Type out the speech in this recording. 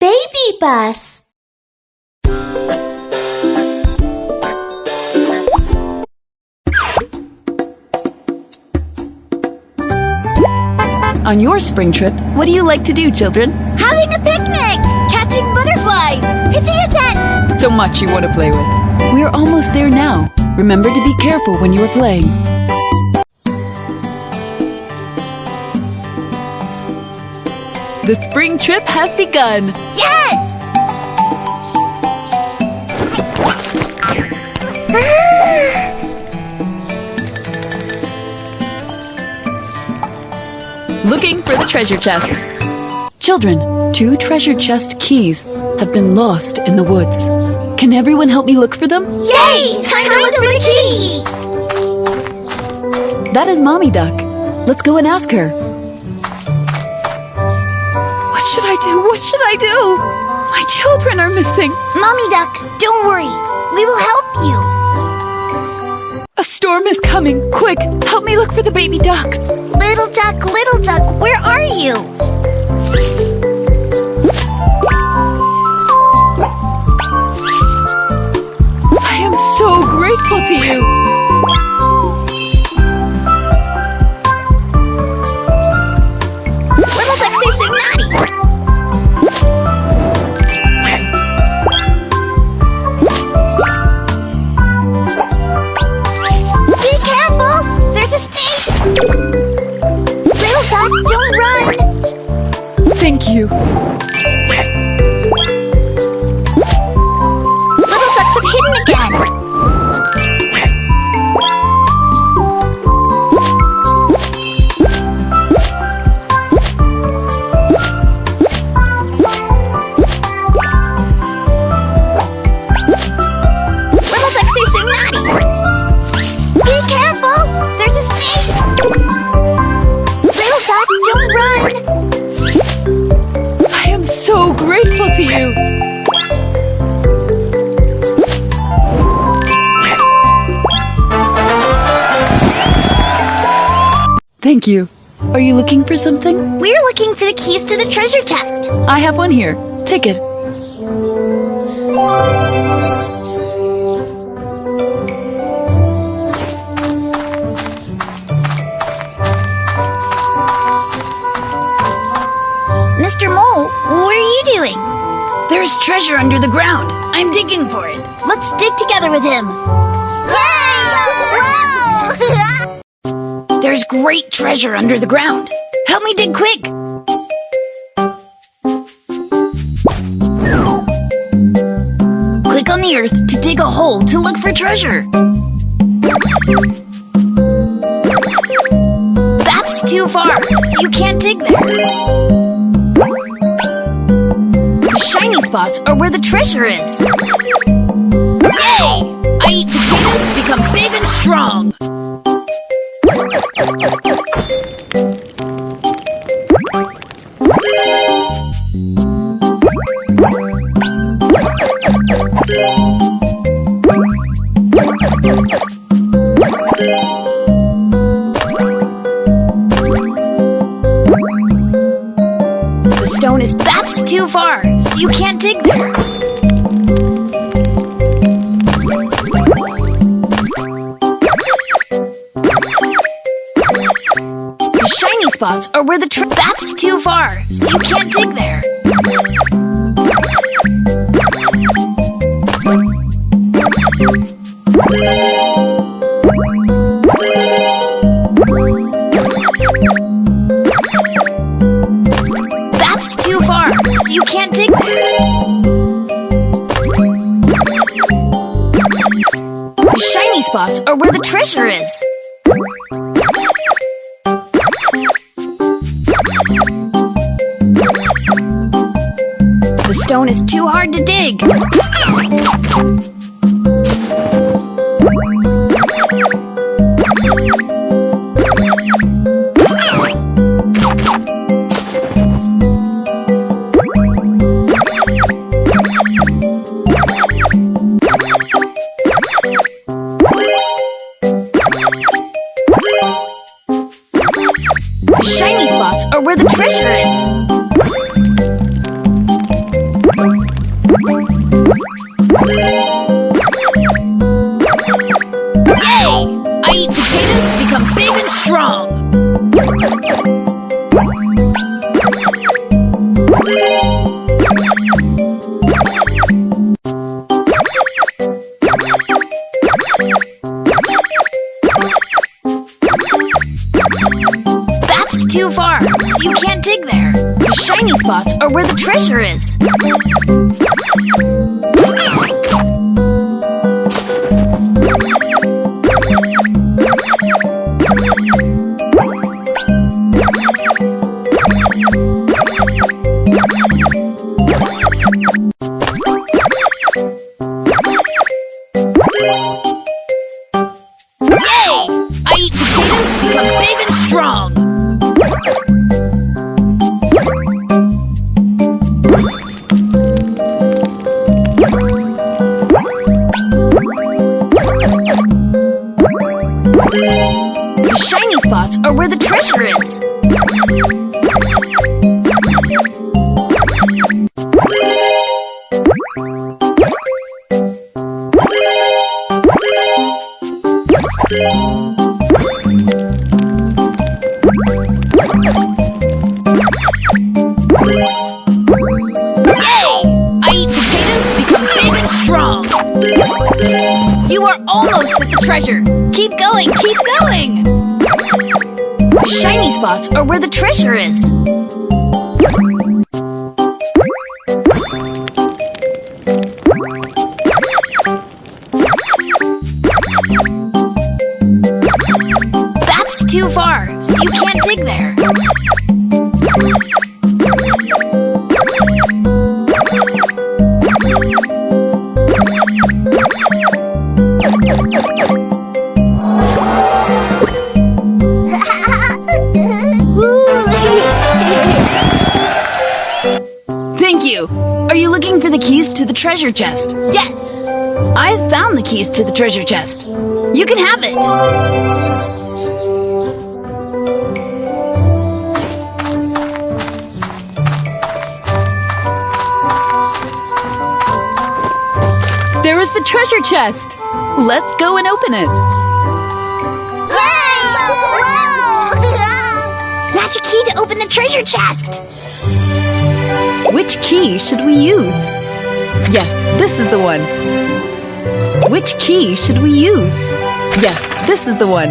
BabyBus. On your spring trip, what do you like to do, children? Having a picnic! Catching butterflies! Pitching a tent! So much you want to play with. We are almost there now. Remember to be careful when you are playing. The spring trip has begun. Yes! Looking for the treasure chest. Children, 2 treasure chest keys have been lost in the woods. Can everyone help me look for them? Yay! Time to look for the key! That is Mommy Duck. Let's go and ask her. What should I do? What should I do? My children are missing. Mommy Duck, don't worry. We will help you. A storm is coming. Quick, help me look for the baby ducks. Little duck, where are you? I am so grateful to you. Little ducks are so naughty. Be careful! There's a snake! Little duck, don't run! Thank you. Little ducks have hidden again! Little ducks are so naughty! Be careful! There's a snake! Little duck, don't run! I am so grateful to you. Thank you. Are you looking for something? We're looking for the keys to the treasure chest. I have one here. Take it. Mr. Mole, what are you doing? There's treasure under the ground. I'm digging for it. Let's dig together with him. There's great treasure under the ground. Help me dig quick. Click on the earth to dig a hole to look for treasure. That's too far, so you can't dig there. The shiny spots are where the treasure is. Yay! I eat potatoes to become big and strong. The stone is that's too far, so you can't dig there. The shiny spots are where the that's too far, so you can't dig there. That's too far, so you can't dig there. The shiny spots are where the treasure is. The stone is too hard to dig. The shiny spots are where the treasure is. That's too far, so you can't dig there. The shiny spots are where the treasure is. Yay! I eat potatoes to become big and strong. The shiny spots are where the treasure is. You are almost at the treasure. Keep going, keep going! The shiny spots are where the treasure is. That's too far, so you can't dig there. Thank you! Are you looking for the keys to the treasure chest? Yes! I've found the keys to the treasure chest. You can have it! There is the treasure chest! Let's go and open it! Magic key to open the treasure chest! Which key should we use? Yes, this is the one. Which key should we use? Yes, this is the one.